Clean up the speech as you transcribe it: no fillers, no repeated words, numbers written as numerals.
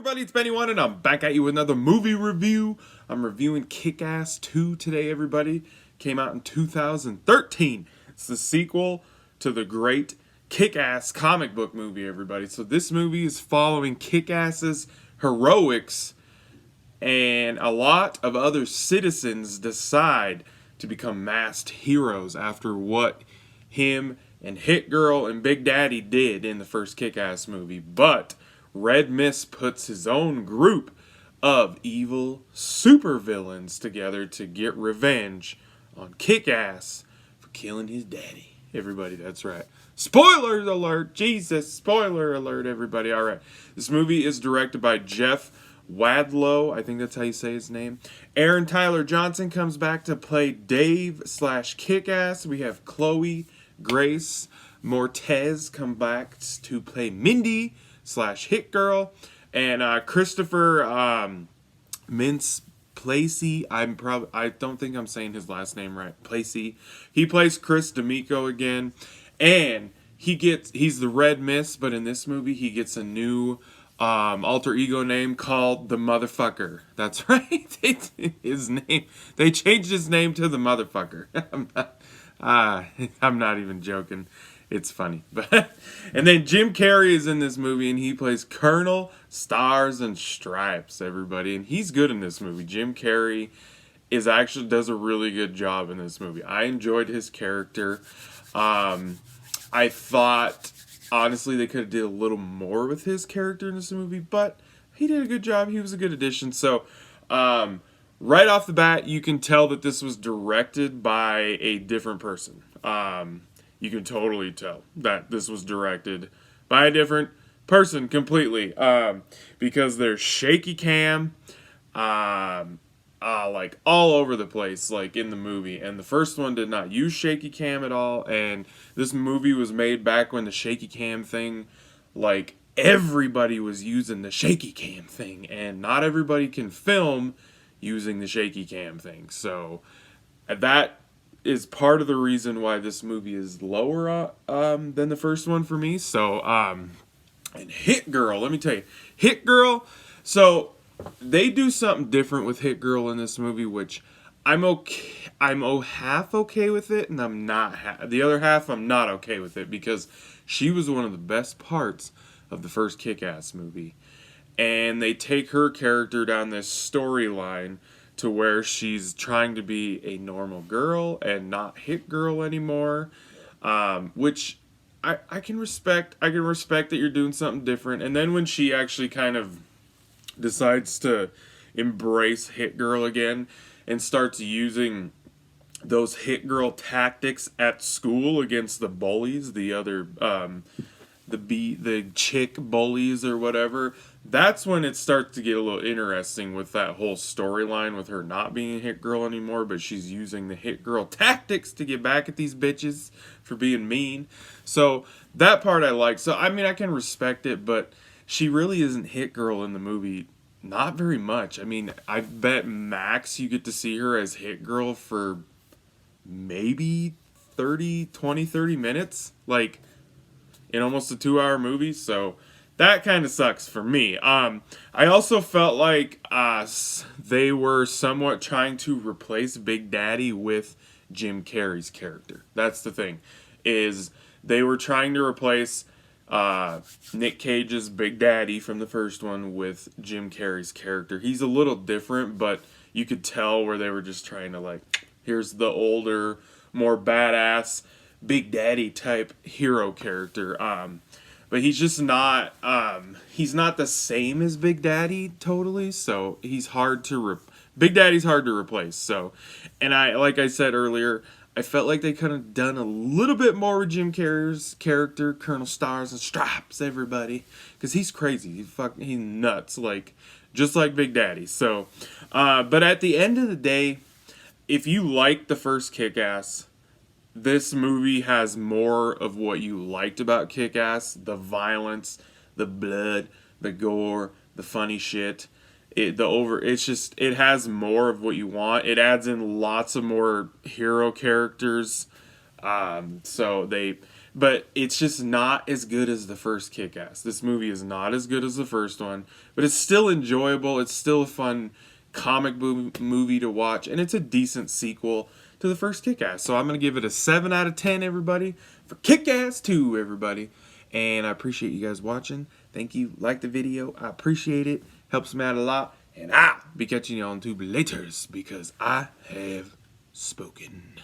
everybody, it's Benny One, and I'm back at you with another movie review. I'm reviewing Kick-Ass 2 today, everybody. Came out in 2013. It's the sequel to the great Kick-Ass comic book movie, everybody. So this movie is following Kick-Ass's heroics, and a lot of other citizens decide to become masked heroes after what him and Hit Girl and Big Daddy did in the first Kick-Ass movie. But Red Mist puts his own group of evil supervillains together to get revenge on Kick-Ass for killing his daddy. Everybody, that's right. Spoiler alert! Jesus, spoiler alert, everybody. All right. This movie is directed by Jeff Wadlow. I think that's how you say his name. Aaron Tyler Johnson comes back to play Dave / Kick-Ass. We have Chloe Grace Moretz come back to play Mindy / Hit Girl, and Christopher Mintz Placey. I don't think I'm saying his last name right. Placey. He plays Chris D'Amico again, and he's the Red Mist, but in this movie he gets a new alter ego name called the Motherfucker. That's right. They changed his name to the Motherfucker. I'm not even joking. It's funny. And then Jim Carrey is in this movie, and he plays Colonel Stars and Stripes, everybody. And he's good in this movie. Jim Carrey does a really good job in this movie. I enjoyed his character. I thought, honestly, they could have did a little more with his character in this movie, but he did a good job. He was a good addition. So, right off the bat, you can tell that this was directed by a different person. You can totally tell that this was directed by a different person completely. Because there's shaky cam, like all over the place, like in the movie. And the first one did not use shaky cam at all. And this movie was made back when the shaky cam thing, like everybody was using the shaky cam thing. And not everybody can film using the shaky cam thing. So that is part of the reason why this movie is lower than the first one for me. So, and Hit Girl, let me tell you. Hit Girl, so they do something different with Hit Girl in this movie, which I'm half okay with it, and I'm not the other half I'm not okay with it, because she was one of the best parts of the first Kick-Ass movie. And they take her character down this storyline to where she's trying to be a normal girl and not Hit Girl anymore, which I can respect. I can respect that you're doing something different. And then when she actually kind of decides to embrace Hit Girl again and starts using those Hit Girl tactics at school against the bullies, the other the chick bullies or whatever, that's when it starts to get a little interesting with that whole storyline with her not being a Hit Girl anymore, but she's using the Hit Girl tactics to get back at these bitches for being mean. So that part I like. So I mean, I can respect it, but she really isn't Hit Girl in the movie. Not very much. I mean, I bet max you get to see her as Hit Girl for maybe 30 minutes. Like, in almost a 2-hour movie, so that kind of sucks for me. I also felt like they were somewhat trying to replace Big Daddy with Jim Carrey's character. That's the thing, is they were trying to replace Nick Cage's Big Daddy from the first one with Jim Carrey's character. He's a little different, but you could tell where they were just trying to, like, here's the older, more badass Big Daddy type hero character, but he's just not he's not the same as Big Daddy totally, so he's hard to Big Daddy's hard to replace. So, and like I said earlier, I felt like they could have done a little bit more with Jim Carrey's character, Colonel Stars and Stripes, everybody, because he's crazy, he's nuts, like just like Big Daddy. So, but at the end of the day, if you like the first Kick-Ass, this movie has more of what you liked about Kick-Ass: the violence, the blood, the gore, the funny shit. It has more of what you want. It adds in lots of more hero characters. So they but it's just not as good as the first Kick-Ass. This movie is not as good as the first one, but it's still enjoyable. It's still a fun comic book movie to watch, and it's a decent sequel to the first Kick-Ass. So I'm going to give it a 7 out of 10, everybody, for Kick-Ass 2, everybody. And I appreciate you guys watching. Thank you. Like the video. I appreciate it. Helps me out a lot. And I'll be catching you on YouTube laters, because I have spoken.